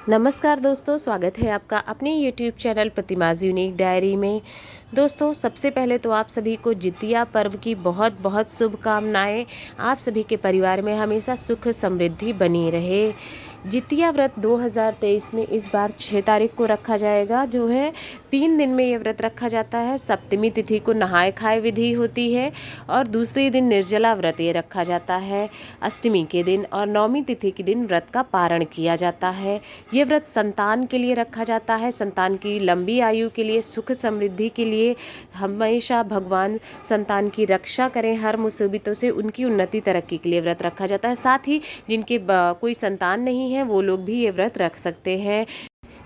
नमस्कार दोस्तों, स्वागत है आपका अपने YouTube चैनल प्रतिमाज़ यूनिक डायरी में। दोस्तों, सबसे पहले तो आप सभी को जितिया पर्व की बहुत बहुत शुभकामनाएं। आप सभी के परिवार में हमेशा सुख समृद्धि बनी रहे। जितिया व्रत 2023 में इस बार 6 तारीख को रखा जाएगा, जो है 3 दिन में ये व्रत रखा जाता है। सप्तमी तिथि को नहाय खाए विधि होती है और दूसरे दिन निर्जला व्रत ये रखा जाता है अष्टमी के दिन, और नौमी तिथि के दिन व्रत का पारण किया जाता है। ये व्रत संतान के लिए रखा जाता है, संतान की लंबी आयु के लिए, सुख समृद्धि के लिए। हमेशा भगवान संतान की रक्षा करें हर मुसीबतों से, उनकी उन्नति तरक्की के लिए व्रत रखा जाता है। साथ ही जिनके कोई संतान नहीं है वो लोग भी ये व्रत रख सकते हैं।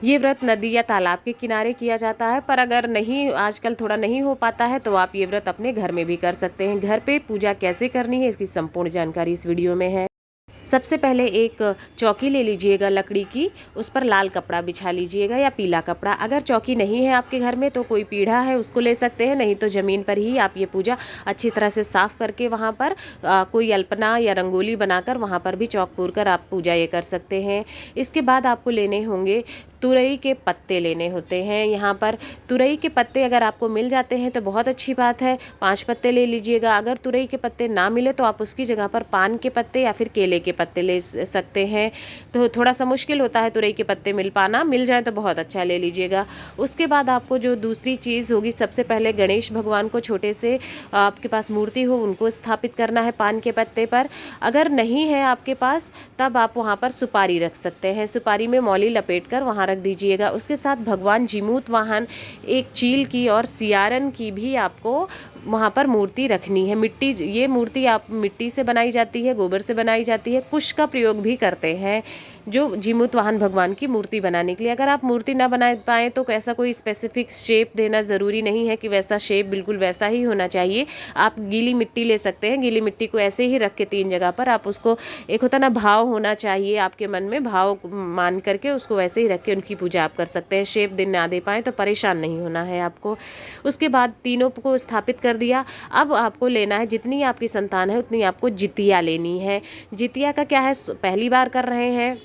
ये व्रत नदी या तालाब के किनारे किया जाता है, पर अगर नहीं, आजकल थोड़ा नहीं हो पाता है, तो आप ये व्रत अपने घर में भी कर सकते हैं। घर पे पूजा कैसे करनी है इसकी संपूर्ण जानकारी इस वीडियो में है। सबसे पहले एक चौकी ले लीजिएगा लकड़ी की, उस पर लाल कपड़ा बिछा लीजिएगा या पीला कपड़ा। अगर चौकी नहीं है आपके घर में तो कोई पीढ़ा है उसको ले सकते हैं, नहीं तो ज़मीन पर ही आप ये पूजा अच्छी तरह से साफ़ करके वहाँ पर कोई अल्पना या रंगोली बनाकर वहाँ पर भी चौक पूर कर आप पूजा ये कर सकते हैं। इसके बाद आपको लेने होंगे तुरई के पत्ते, लेने होते हैं। यहाँ पर तुरई के पत्ते अगर आपको मिल जाते हैं तो बहुत अच्छी बात है, 5 पत्ते ले लीजिएगा। अगर तुरई के पत्ते ना मिले तो आप उसकी जगह पर पान के पत्ते या फिर केले के पत्ते ले सकते हैं। तो थोड़ा सा मुश्किल होता है तुरई के पत्ते मिल पाना, मिल जाए तो बहुत अच्छा, ले लीजिएगा। उसके बाद आपको जो दूसरी चीज़ होगी, सबसे पहले गणेश भगवान को छोटे से आपके पास मूर्ति हो उनको स्थापित करना है पान के पत्ते पर। अगर नहीं है आपके पास तब आप वहाँ पर सुपारी रख सकते हैं, सुपारी में मौली लपेट कर वहाँ रख दीजिएगा। उसके साथ भगवान जीमूत वाहन, एक चील की और सियारन की भी आपको वहाँ पर मूर्ति रखनी है। ये मूर्ति आप मिट्टी से बनाई जाती है, गोबर से बनाई जाती है, कुश का प्रयोग भी करते हैं जो जीमूत वाहन भगवान की मूर्ति बनाने के लिए। अगर आप मूर्ति ना बना पाएँ तो ऐसा कोई स्पेसिफिक शेप देना ज़रूरी नहीं है कि वैसा शेप बिल्कुल वैसा ही होना चाहिए। आप गीली मिट्टी ले सकते हैं, गीली मिट्टी को ऐसे ही रख के 3 जगह पर आप उसको, एक होता ना भाव होना चाहिए आपके मन में, भाव मान करके उसको वैसे ही रख के उनकी पूजा आप कर सकते हैं। शेप दिन ना दे पाएँ तो परेशान नहीं होना है आपको। उसके बाद तीनों को स्थापित कर दिया। अब आपको लेना है, जितनी आपकी संतान है उतनी आपको जितिया लेनी है। जितिया का क्या है, पहली बार कर रहे हैं,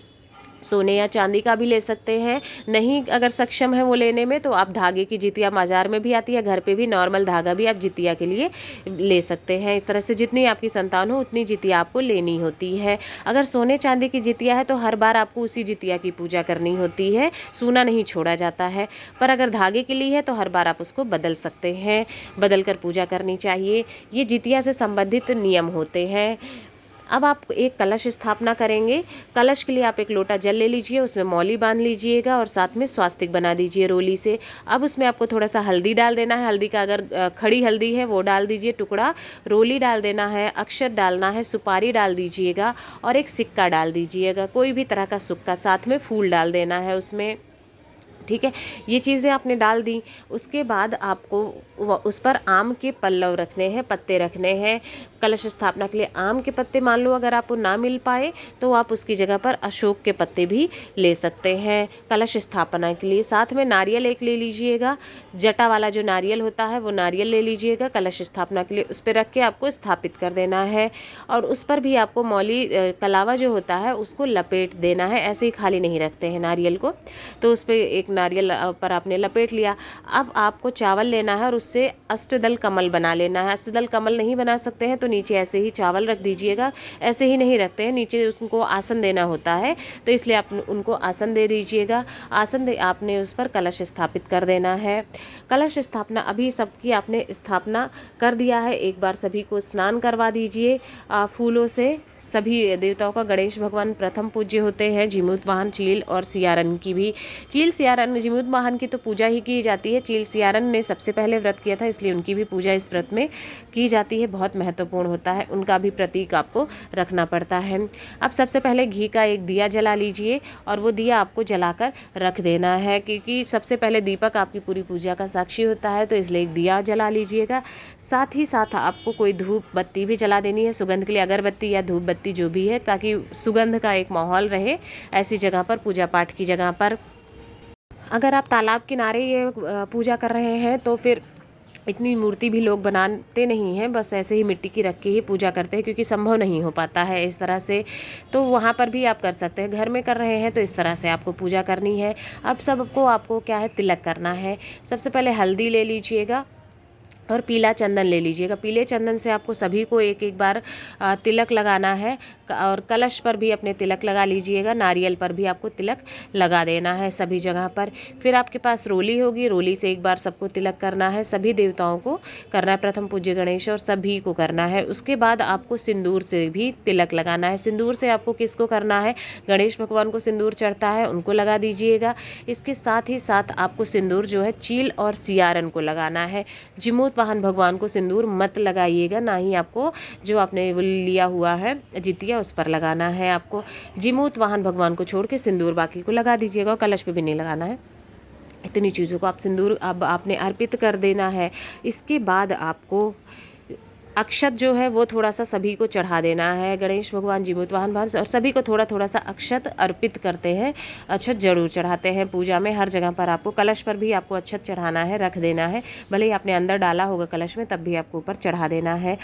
सोने या चांदी का भी ले सकते हैं। नहीं अगर सक्षम है वो लेने में तो आप धागे की जितिया बाजार में भी आती है, घर पे भी नॉर्मल धागा भी आप जितिया के लिए ले सकते हैं। इस तरह से जितनी आपकी संतान हो उतनी जितिया आपको लेनी होती है। अगर सोने चांदी की जितिया है तो हर बार आपको उसी जितिया की पूजा करनी होती है, सोना नहीं छोड़ा जाता है। पर अगर धागे के लिए है तो हर बार आप उसको बदल सकते हैं, बदल कर पूजा करनी चाहिए। ये जितिया से संबंधित नियम होते हैं। अब आप एक कलश स्थापना करेंगे। कलश के लिए आप एक लोटा जल ले लीजिए, उसमें मौली बांध लीजिएगा और साथ में स्वास्तिक बना दीजिए रोली से। अब उसमें आपको थोड़ा सा हल्दी डाल देना है, हल्दी का अगर खड़ी हल्दी है वो डाल दीजिए टुकड़ा, रोली डाल देना है, अक्षत डालना है, सुपारी डाल दीजिएगा और एक सिक्का डाल दीजिएगा, कोई भी तरह का सिक्का। साथ में फूल डाल देना है उसमें, ठीक है। ये चीज़ें आपने डाल दी। उसके बाद आपको उस पर आम के पल्लव रखने हैं, पत्ते रखने हैं। कलश स्थापना के लिए आम के पत्ते, मान लो अगर आपको ना मिल पाए तो आप उसकी जगह पर अशोक के पत्ते भी ले सकते हैं कलश स्थापना के लिए। साथ में नारियल एक ले लीजिएगा, जटा वाला जो नारियल होता है वो नारियल ले लीजिएगा कलश स्थापना के लिए। उस पर रख के आपको स्थापित कर देना है और उस पर भी आपको मौली कलावा जो होता है उसको लपेट देना है। ऐसे ही खाली नहीं रखते हैं नारियल को, तो उस पर एक नारियल पर आपने लपेट लिया। अब आपको चावल लेना है और उससे अष्टदल कमल बना लेना है। अष्टदल कमल नहीं बना सकते हैं तो नीचे ऐसे ही चावल रख दीजिएगा, ऐसे ही नहीं रखते हैं, नीचे उसको आसन देना होता है, तो इसलिए आप उनको आसन दे दीजिएगा। आसन दे आपने उस पर कलश स्थापित कर देना है। कलश स्थापना अभी सबकी आपने स्थापना कर दिया है। एक बार सभी को स्नान करवा दीजिए फूलों से। सभी देवताओं का, गणेश भगवान प्रथम पूज्य होते हैं, जीमूत वाहन, चील और सियारन की भी। चील सियारन, जीमूत वाहन की तो पूजा ही की जाती है, चील सियारन ने सबसे पहले व्रत किया था इसलिए उनकी भी पूजा इस व्रत में की जाती है। बहुत महत्वपूर्ण होता है, उनका भी प्रतीक आपको रखना पड़ता है। अब सबसे पहले घी का एक दिया जला लीजिए और वो दिया आपको जलाकर रख देना है, क्योंकि सबसे पहले दीपक आपकी पूरी पूजा का साक्षी होता है, तो इसलिए एक दिया जला लीजिएगा। साथ ही साथ आपको कोई धूप बत्ती भी जला देनी है, सुगंध के लिए अगरबत्ती या धूप बत्ती जो भी है, ताकि सुगंध का एक माहौल रहे ऐसी जगह पर, पूजा पाठ की जगह पर। अगर आप तालाब किनारे ये पूजा कर रहे हैं तो फिर इतनी मूर्ति भी लोग बनाते नहीं हैं, बस ऐसे ही मिट्टी की रख के ही पूजा करते हैं, क्योंकि संभव नहीं हो पाता है इस तरह से। तो वहाँ पर भी आप कर सकते हैं। घर में कर रहे हैं तो इस तरह से आपको पूजा करनी है। अब सबको आपको क्या है, तिलक करना है। सबसे पहले हल्दी ले लीजिएगा और पीला चंदन ले लीजिएगा। पीले चंदन से आपको सभी को एक एक बार तिलक लगाना है। और कलश पर भी अपने तिलक लगा लीजिएगा। नारियल पर भी आपको तिलक लगा देना है सभी जगह पर। फिर आपके पास रोली होगी, रोली से एक बार सबको तिलक करना है। सभी देवताओं को करना है, प्रथम पूज्य गणेश और सभी को करना है। उसके बाद आपको सिंदूर से भी तिलक लगाना है। सिंदूर से आपको किसको करना है, गणेश भगवान को सिंदूर चढ़ता है उनको लगा दीजिएगा। इसके साथ ही साथ आपको सिंदूर जो है चील और सियारन को लगाना है। जिमूत वाहन भगवान को सिंदूर मत लगाइएगा, ना ही आपको जो आपने लिया हुआ है जितिया उस पर लगाना है। आपको जिमूत वाहन भगवान को छोड़ के सिंदूर बाकी को लगा दीजिएगा, और कलश पे भी नहीं लगाना है। इतनी चीज़ों को आप सिंदूर अब आपने अर्पित कर देना है। इसके बाद आपको अक्षत जो है वो थोड़ा सा सभी को चढ़ा देना है। गणेश भगवान, जीमूत वाहन भगवान और सभी को थोड़ा थोड़ा सा अक्षत अर्पित करते हैं। अक्षत जरूर चढ़ाते हैं पूजा में, हर जगह पर आपको। कलश पर भी आपको अक्षत चढ़ाना है, रख देना है। भले ही आपने अंदर डाला होगा कलश में, तब भी आपको ऊपर चढ़ा देना है।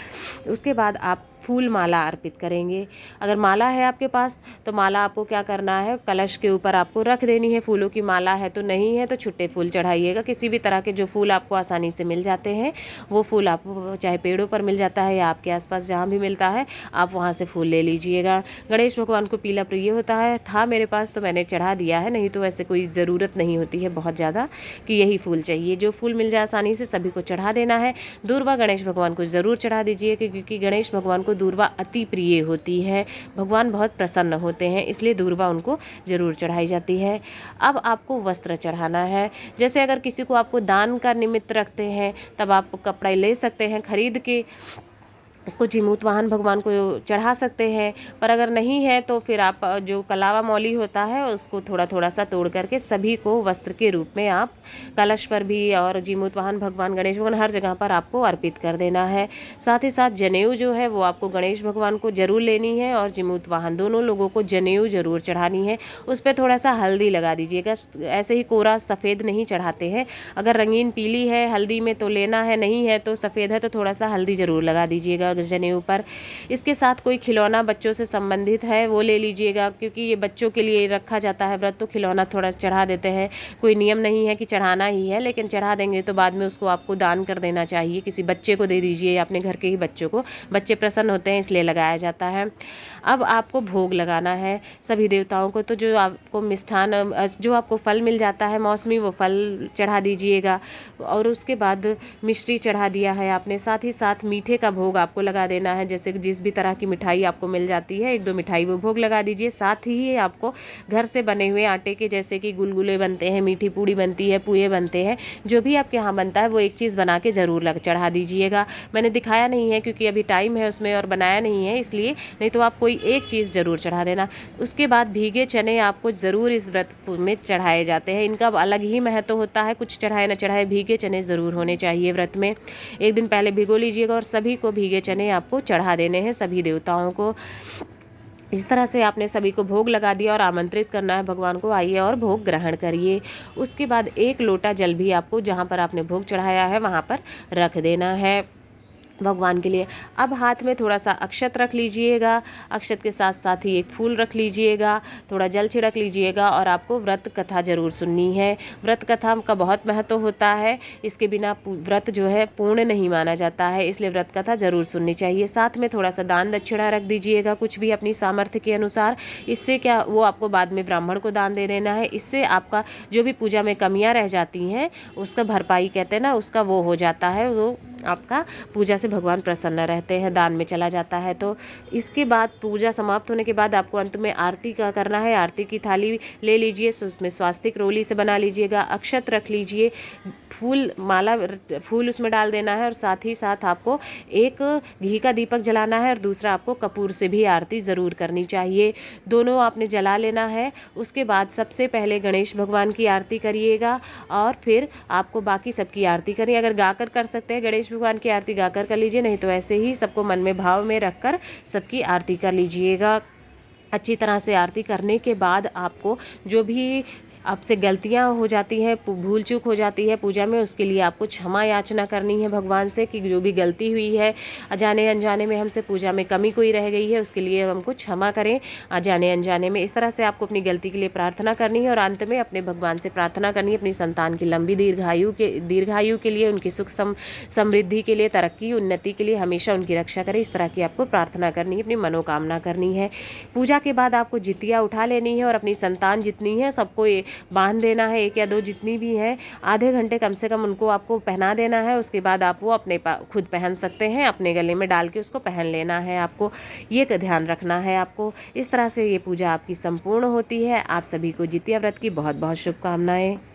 उसके बाद आप फूल माला अर्पित करेंगे। अगर माला है आपके पास तो माला आपको क्या करना है, कलश के ऊपर आपको रख देनी है। फूलों की माला है तो नहीं है तो छुट्टे फूल चढ़ाइएगा। किसी भी तरह के जो फूल आपको आसानी से मिल जाते हैं वो फूल आपको, चाहे पेड़ों पर मिल जाता है या आपके आसपास जहाँ भी मिलता है, आप वहाँ से फूल ले लीजिएगा। गणेश भगवान को पीला प्रिय होता है, था मेरे पास तो मैंने चढ़ा दिया है, नहीं तो वैसे कोई ज़रूरत नहीं होती है बहुत ज़्यादा कि यही फूल चाहिए। जो फूल मिल जाए आसानी से सभी को चढ़ा देना है। दूर्वा गणेश भगवान को ज़रूर चढ़ा दीजिए, क्योंकि गणेश भगवान को दूर्वा अति प्रिय होती है। भगवान बहुत प्रसन्न होते हैं, इसलिए दूर्वा उनको जरूर चढ़ाई जाती है। अब आपको वस्त्र चढ़ाना है। जैसे अगर किसी को आपको दान का निमित्त रखते हैं, तब आप कपड़े ले सकते हैं खरीद के, उसको जीमूत वाहन भगवान को चढ़ा सकते हैं। पर अगर नहीं है तो फिर आप जो कलावा मौली होता है उसको थोड़ा थोड़ा सा तोड़ करके सभी को वस्त्र के रूप में आप कलश पर भी और जीमूत वाहन भगवान, गणेश भगवान, हर जगह पर आपको अर्पित कर देना है। साथ ही साथ जनेऊ जो है वो आपको गणेश भगवान को जरूर लेनी है और जीमूत वाहन दोनों लोगों को जनेऊ जरूर चढ़ानी है। उस पर थोड़ा सा हल्दी लगा दीजिएगा। ऐसे ही कोरा सफ़ेद नहीं चढ़ाते हैं। अगर रंगीन पीली है हल्दी में तो लेना है, नहीं है तो सफ़ेद है तो थोड़ा सा हल्दी जरूर लगा दीजिएगा जनेऊ पर। इसके साथ कोई खिलौना बच्चों से संबंधित है वो ले लीजिएगा, क्योंकि ये बच्चों के लिए रखा जाता है व्रत, तो खिलौना थोड़ा चढ़ा देते हैं। कोई नियम नहीं है कि चढ़ाना ही है, लेकिन चढ़ा देंगे तो बाद में उसको आपको दान कर देना चाहिए। किसी बच्चे को दे दीजिए, अपने घर के ही बच्चों को। बच्चे प्रसन्न होते हैं इसलिए लगाया जाता है। अब आपको भोग लगाना है सभी देवताओं को। तो जो आपको मिष्ठान, जो आपको फल मिल जाता है मौसमी, वो फल चढ़ा दीजिएगा। और उसके बाद मिश्री चढ़ा दिया है आपने। साथ ही साथ मीठे का भोग आपको लगा देना है। जैसे जिस भी तरह की मिठाई आपको मिल जाती है, एक दो मिठाई वो भोग लगा दीजिए। साथ ही आपको घर से बने हुए आटे के, जैसे कि गुलगुले बनते हैं, मीठी पूड़ी बनती है, पुए बनते हैं, जो भी आपके यहाँ बनता है वो एक चीज़ बना के ज़रूर चढ़ा दीजिएगा। मैंने दिखाया नहीं है क्योंकि अभी टाइम है उसमें और बनाया नहीं है इसलिए, नहीं तो आप कोई एक चीज़ ज़रूर चढ़ा देना। उसके बाद भीगे चने आपको ज़रूर इस व्रत में चढ़ाए जाते हैं। इनका अलग ही महत्व होता है। कुछ चढ़ाए ना चढ़ाए, भीगे चने ज़रूर होने चाहिए व्रत में। एक दिन पहले भिगो लीजिएगा और सभी को भीगे चने आपको चढ़ा देने हैं, सभी देवताओं को। इस तरह से आपने सभी को भोग लगा दिया और आमंत्रित करना है भगवान को, आइए और भोग ग्रहण करिए। उसके बाद एक लोटा जल भी आपको जहाँ पर आपने भोग चढ़ाया है वहाँ पर रख देना है भगवान के लिए। अब हाथ में थोड़ा सा अक्षत रख लीजिएगा। अक्षत के साथ साथ ही एक फूल रख लीजिएगा, थोड़ा जल छिड़क लीजिएगा। और आपको व्रत कथा जरूर सुननी है। व्रत कथा का बहुत महत्व होता है, इसके बिना व्रत जो है पूर्ण नहीं माना जाता है, इसलिए व्रत कथा जरूर सुननी चाहिए। साथ में थोड़ा सा दान दक्षिणा रख दीजिएगा, कुछ भी अपनी सामर्थ्य के अनुसार। इससे क्या, वो आपको बाद में ब्राह्मण को दान दे देना है। इससे आपका जो भी पूजा में कमियां रह जाती हैं उसका भरपाई कहते हैं ना, उसका वो हो जाता है, वो आपका पूजा से भगवान प्रसन्न रहते हैं, दान में चला जाता है। तो इसके बाद पूजा समाप्त होने के बाद आपको अंत में आरती का करना है। आरती की थाली ले लीजिए, उसमें स्वास्तिक रोली से बना लीजिएगा, अक्षत रख लीजिए, फूल माला फूल उसमें डाल देना है। और साथ ही साथ आपको एक घी का दीपक जलाना है और दूसरा आपको कपूर से भी आरती ज़रूर करनी चाहिए। दोनों आपने जला लेना है। उसके बाद सबसे पहले गणेश भगवान की आरती करिएगा और फिर आपको बाकी सबकी आरती करिए। अगर गाकर कर सकते हैं गणेश भगवान की आरती गाकर कर लीजिए, नहीं तो ऐसे ही सबको मन में भाव में रखकर सबकी आरती कर लीजिएगा। अच्छी तरह से आरती करने के बाद आपको जो भी आपसे गलतियां हो जाती हैं, भूल चूक हो जाती है पूजा में, उसके लिए आपको क्षमा याचना करनी है भगवान से कि जो भी गलती हुई है अजाने अनजाने में हमसे, पूजा में कमी कोई रह गई है, उसके लिए हमको क्षमा करें अजाने अनजाने में। इस तरह से आपको अपनी गलती के लिए प्रार्थना करनी है और अंत में अपने भगवान से प्रार्थना करनी है अपनी संतान की लंबी दीर्घायु के लिए, उनकी सुख समृद्धि के लिए, तरक्की उन्नति के लिए हमेशा उनकी रक्षा करें। इस तरह की आपको प्रार्थना करनी है, अपनी मनोकामना करनी है। पूजा के बाद आपको जितिया उठा लेनी है और अपनी संतान जितनी है सबको बांध देना है, 1 या 2 जितनी भी हैं, आधे घंटे कम से कम उनको आपको पहना देना है। उसके बाद आप वो अपने खुद पहन सकते हैं, अपने गले में डाल के उसको पहन लेना है आपको, ये ध्यान रखना है आपको। इस तरह से ये पूजा आपकी संपूर्ण होती है। आप सभी को जितिया व्रत की बहुत बहुत शुभकामनाएं।